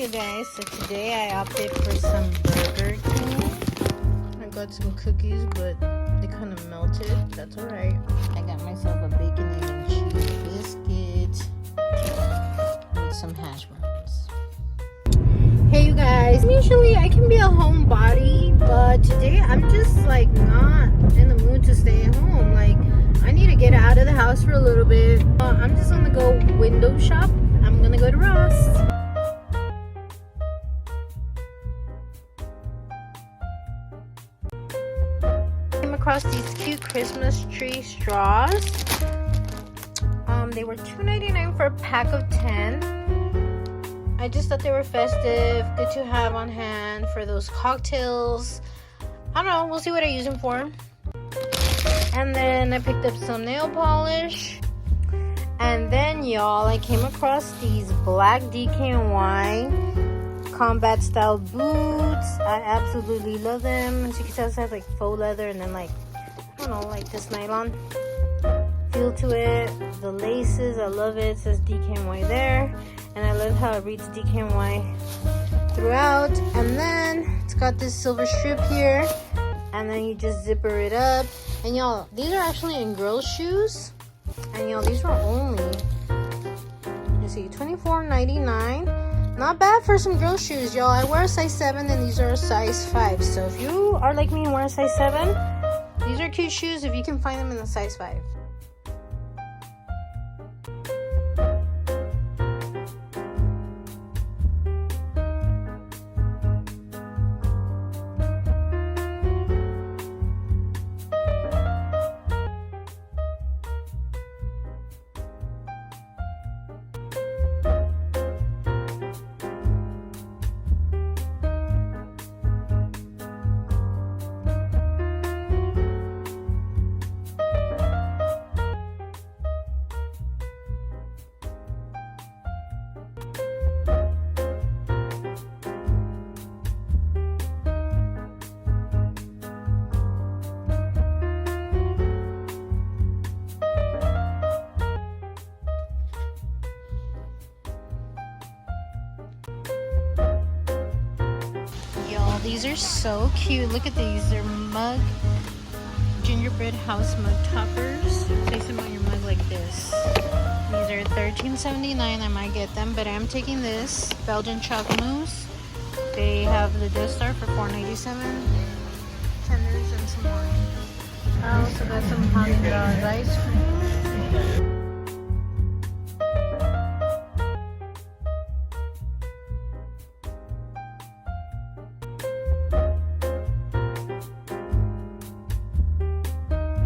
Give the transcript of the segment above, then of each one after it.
you guys, so today I opted for some Burger King. I got some cookies, but they kind of melted. That's alright. I got myself a bacon, egg, and cheese biscuit with some hash browns. Hey you guys, usually I can be a homebody, but today I'm just like not in the mood to stay at home. Like, I need to get out of the house for a little bit. I'm just gonna go window shop. I'm gonna go to Ross. Came across these cute Christmas tree straws. They were $2.99 for a pack of 10. I just thought they were festive, good to have on hand for those cocktails. I don't know, we'll see what I use them for. And then I picked up some nail polish. And then, y'all, I came across these black DKNY combat style boots. I absolutely love them. As you can tell, it has like faux leather and then like, I don't know, like this nylon feel to it. The laces, I love it. It says DKNY there. And I love how it reads DKNY throughout. And then it's got this silver strip here. And then you just zipper it up. And y'all, these are actually in girls' shoes. And y'all, these were only, you see, $24.99. Not bad for some girl shoes, y'all. I wear a size 7 and these are a size 5. So if you are like me and wear a size 7, these are cute shoes if you can find them in the size 5. These are so cute. Look at these. They're mug, gingerbread house mug toppers. Place them on your mug like this. These are $13.79. I might get them, but I'm taking this Belgian chocolate mousse. They have the Death Star for $4.97. Tenders and some more. I also got some Haagen-Dazs ice cream.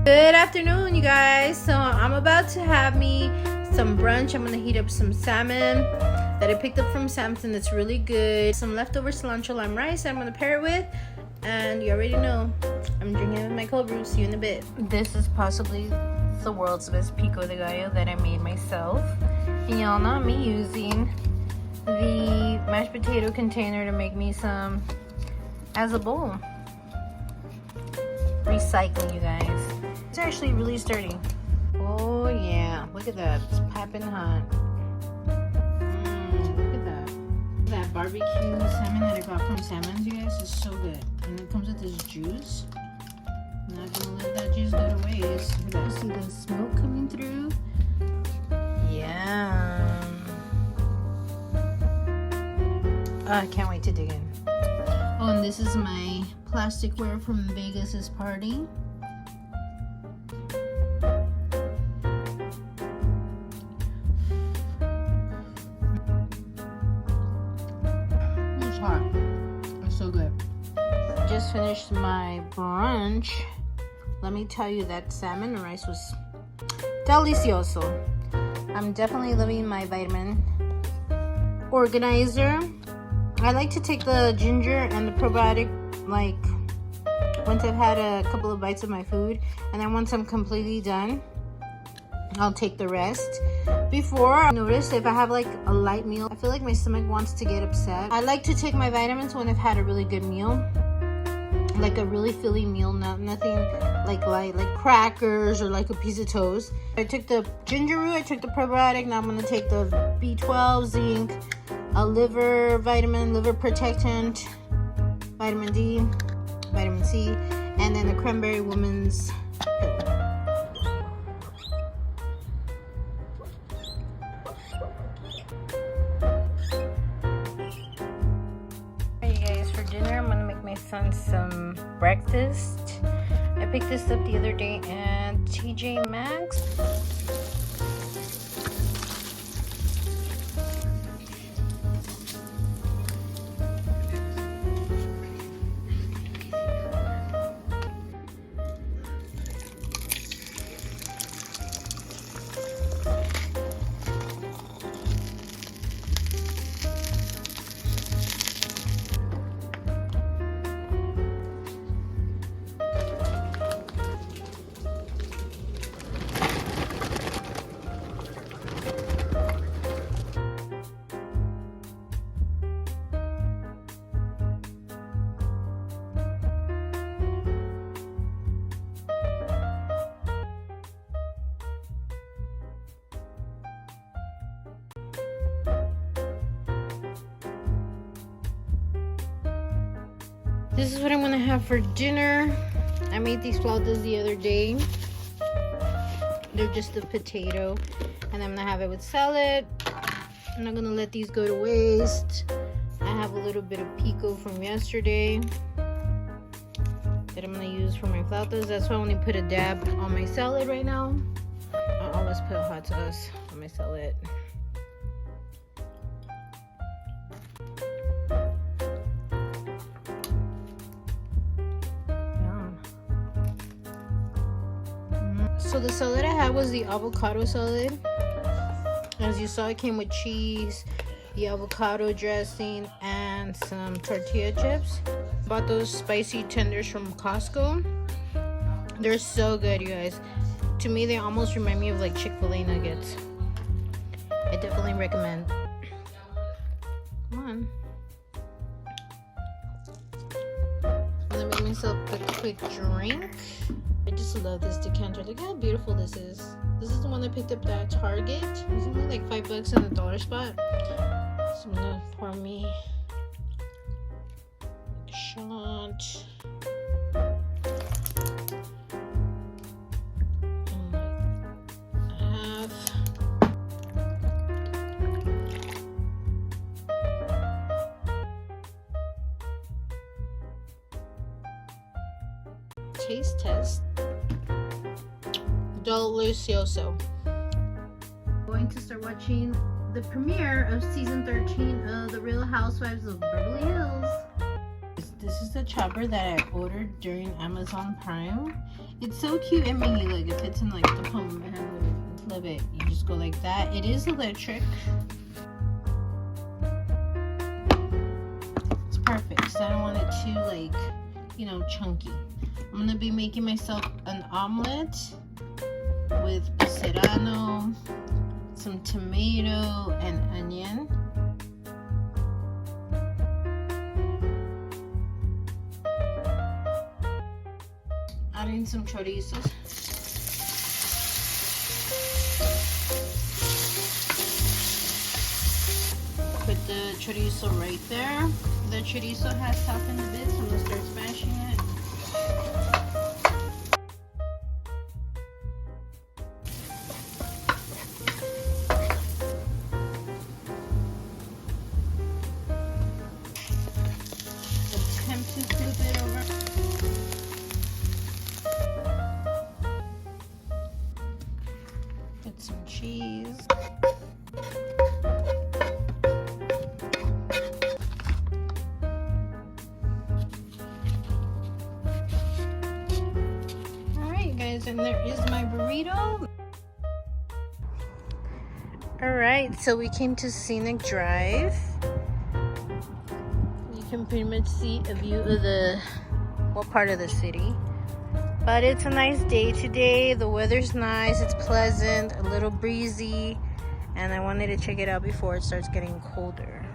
Good afternoon, you guys. So I'm about to have me some brunch. I'm gonna heat up some salmon that I picked up from Samson. It's really good. Some leftover cilantro lime rice I'm gonna pair it with, and you already know I'm drinking with my cold brew. See you in a bit. This is possibly the world's best pico de gallo that I made myself, and y'all, not me using the mashed potato container to make me some as a bowl. Recycling, you guys. It's actually really sturdy. Oh yeah, look at that. It's piping hot. Look at that. That barbecue salmon that I got from Salmon's, you guys, is so good. And it comes with this juice. I'm not gonna let that juice go to waste. Look at that. See the smoke coming through? Yum. I can't wait to dig in. Oh, and this is my plasticware from Vegas's party. It's hot. It's so good. Just finished my brunch. Let me tell you, that salmon and rice was delicioso. I'm definitely loving my vitamin organizer. I like to take the ginger and the probiotic like once I've had a couple of bites of my food, and then once I'm completely done, I'll take the rest. Before, I noticed if I have like a light meal, I feel like my stomach wants to get upset. I like to take my vitamins when I've had a really good meal, like a really filling meal, nothing like light, like crackers or like a piece of toast. I took the ginger root, I took the probiotic, now I'm gonna take the B12, zinc, a liver vitamin, liver protectant, vitamin D, vitamin C, and then the cranberry woman's pill. Alright guys, for dinner I'm gonna make my son some breakfast. I picked this up the other day at TJ Maxx. This is what I'm gonna have for dinner. I made these flautas the other day. They're just a potato, and I'm gonna have it with salad. I'm not gonna let these go to waste. I have a little bit of pico from yesterday that I'm gonna use for my flautas. That's why I only put a dab on my salad right now. I always put hot sauce on my salad. So the salad I had was the avocado salad. As you saw, it came with cheese, the avocado dressing, and some tortilla chips. Bought those spicy tenders from Costco. They're so good, you guys. To me, they almost remind me of like Chick-fil-A nuggets. I definitely recommend. Come on. I'm gonna make myself a quick drink. I just love this decanter. Look how beautiful this is. This is the one I picked up at Target. It's only like $5 in the dollar spot. So I'm gonna pour me a shot. And half. Taste test. Delicioso. I'm going to start watching the premiere of season 13 of The Real Housewives of Beverly Hills. This is the chopper that I ordered during Amazon Prime. It's so cute and mini, like it fits in like the palm of my hand. Love it. You just go like that. It is electric. It's perfect. So I don't want it too like, you know, chunky. I'm gonna be making myself an omelet with a serrano, some tomato and onion. Adding some chorizos. Put the chorizo right there. The chorizo has softened a bit, so I'm gonna start smashing it. To flip it over. Put some cheese. Alright guys, and there is my burrito. Alright, so we came to Scenic Drive. You can pretty much see a view of what part of the city. But it's a nice day today. The weather's nice, it's pleasant, a little breezy, and I wanted to check it out before it starts getting colder.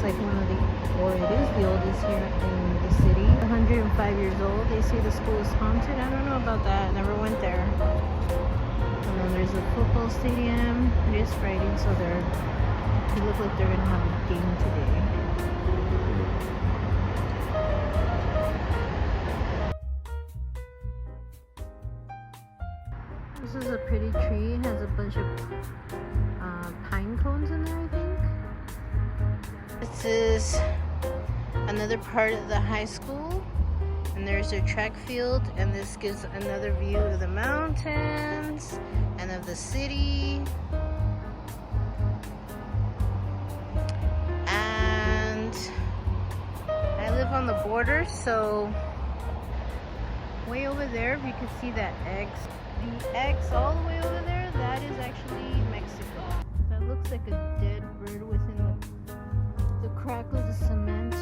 it's like one of the, or it is the oldest here in the city. 105 years old. They say the school is haunted. I don't know about that. Never went there. And then there's a football stadium. It is Friday, so they look like they're gonna have a game today. This is a pretty tree. It has a bunch of pine cones in there, I think. This is another part of the high school. And there's a track field. And this gives another view of the mountains and of the city. And I live on the border, so way over there, if you can see that X. The X all the way over there, that is actually Mexico. That looks like a dead bird within the crack of the cement.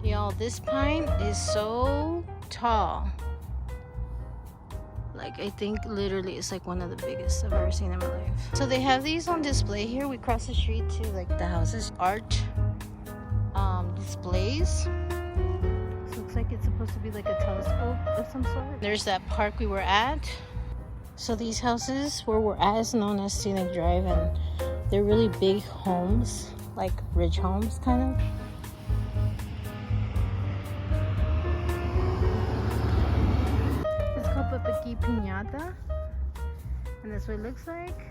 Y'all, this pine is so tall. Like, I think literally it's like one of the biggest I've ever seen in my life. So they have these on display here. We cross the street to like the houses. Art displays. Looks like it's supposed to be like a telescope of some sort. There's that park we were at. So these houses where we're at is known as Scenic Drive, and they're really big homes, like ridge homes kind of. It's called Pepequi Piñata, and that's what it looks like.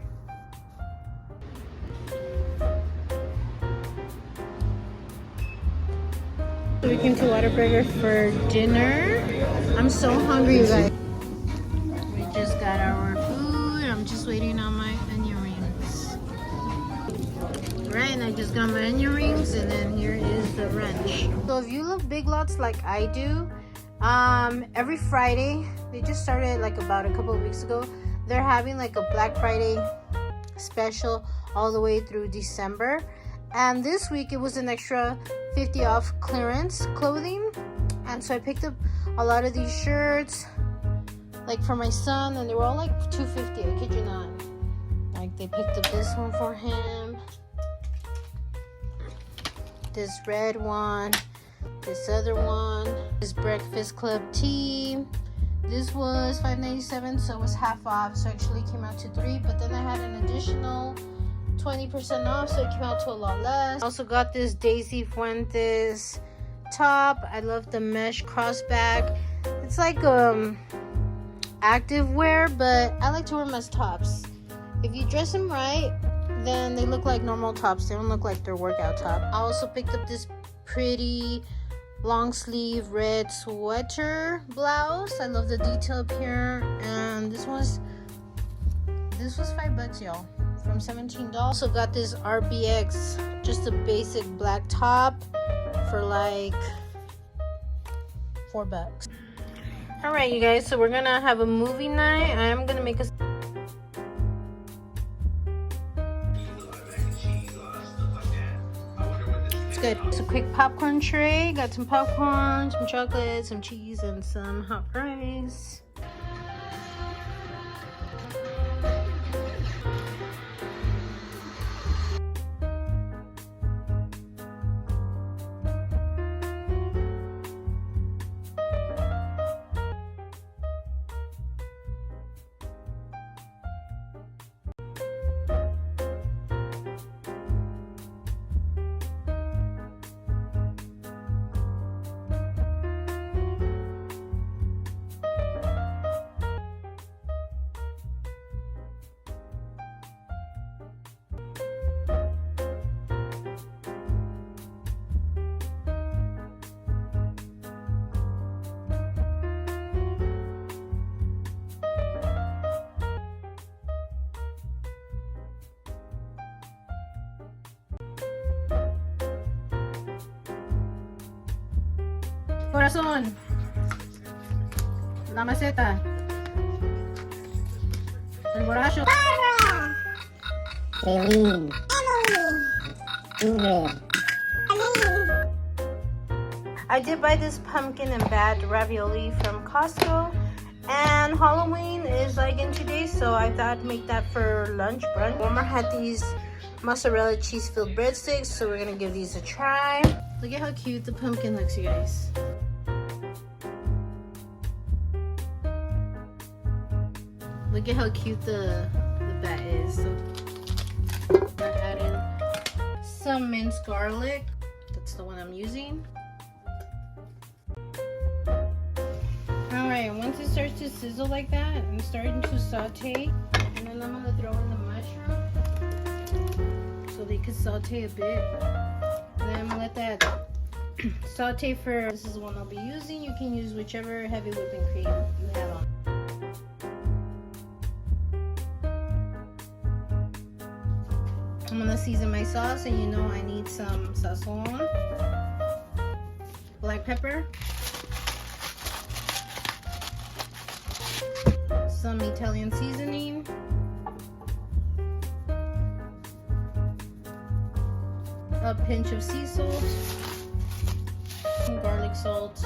We came to Whataburger for dinner. I'm so hungry, you guys. We just got our food. I'm just waiting on my onion rings. Right, and I just got my onion rings, and then here is the ranch. So if you love Big Lots like I do, every Friday, they just started like about a couple of weeks ago. They're having like a Black Friday special all the way through December. And this week it was an extra 50 off clearance clothing, and so I picked up a lot of these shirts like for my son, and they were all like $2.50. I kid you not. Like, they picked up this one for him, this red one, this other one, this Breakfast Club tee. This was $5.97, so it was half off, so actually it came out to $3, but then I had an additional 20% off, so it came out to a lot less. I also got this Daisy Fuentes top. I love the mesh crossback. It's like active wear, but I like to wear them as tops. If you dress them right, then they look like normal tops. They don't look like they're workout top. I also picked up this pretty long sleeve red sweater blouse. I love the detail up here, and this was $5, y'all. From $17. Also got this RBX, just a basic black top, for like $4. All right, you guys, so we're gonna have a movie night. I am gonna make a it's good. It's a quick popcorn tray. Got some popcorn, some chocolate, some cheese, and some hot fries. Corazón, la maceta, el borracho, Eileen, Julian. I did buy this pumpkin and bat ravioli from Costco, And Halloween is like in 2 days, so I thought I'd make that for lunch, brunch. Walmart had these mozzarella cheese filled breadsticks, so we're gonna give these a try. Look at how cute the pumpkin looks, you guys. Look at how cute the bat is. So I'm gonna add in some minced garlic. That's the one I'm using. Alright, once it starts to sizzle like that and starting to saute, and then I'm gonna throw in the mushroom so they can saute a bit. And then I'm gonna let that saute for, this is the one I'll be using. You can use whichever heavy whipping cream you have on. I'm gonna season my sauce, and you know I need some sazon, black pepper, some Italian seasoning, a pinch of sea salt, some garlic salt,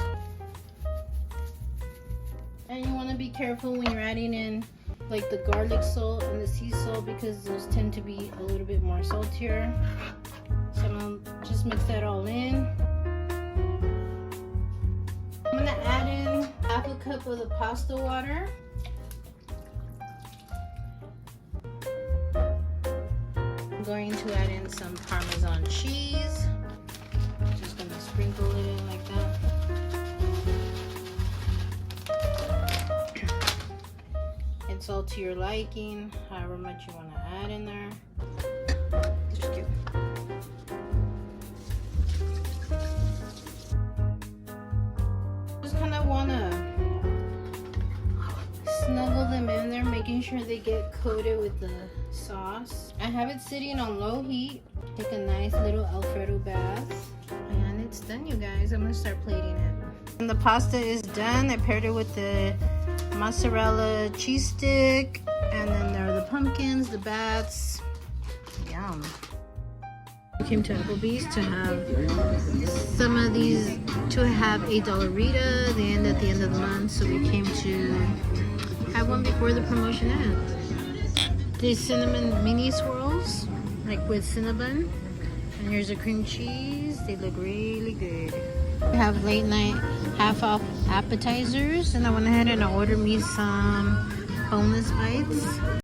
and you want to be careful when you're adding in like the garlic salt and the sea salt, because those tend to be a little bit more saltier. So I'm gonna just mix that all in. I'm gonna add in half a cup of the pasta water. I'm going to add in some Parmesan cheese. Just gonna sprinkle it in like that. It's all to your liking, however much you want to add in there. Just cute. Just kind of want to snuggle them in there, making sure they get coated with the sauce. I have it sitting on low heat. Take a nice little Alfredo bath. And it's done, you guys. I'm going to start plating it. And the pasta is done. I paired it with the mozzarella cheese stick, and then there are the pumpkins, the bats. Yum. We came to Applebee's to have some of these, to have a Dollarita. They end at the end of the month, so we came to have one before the promotion ends. These cinnamon mini swirls, like with cinnamon, and here's a cream cheese. They look really good. We have late night half off appetizers, and I went ahead and I ordered me some boneless bites.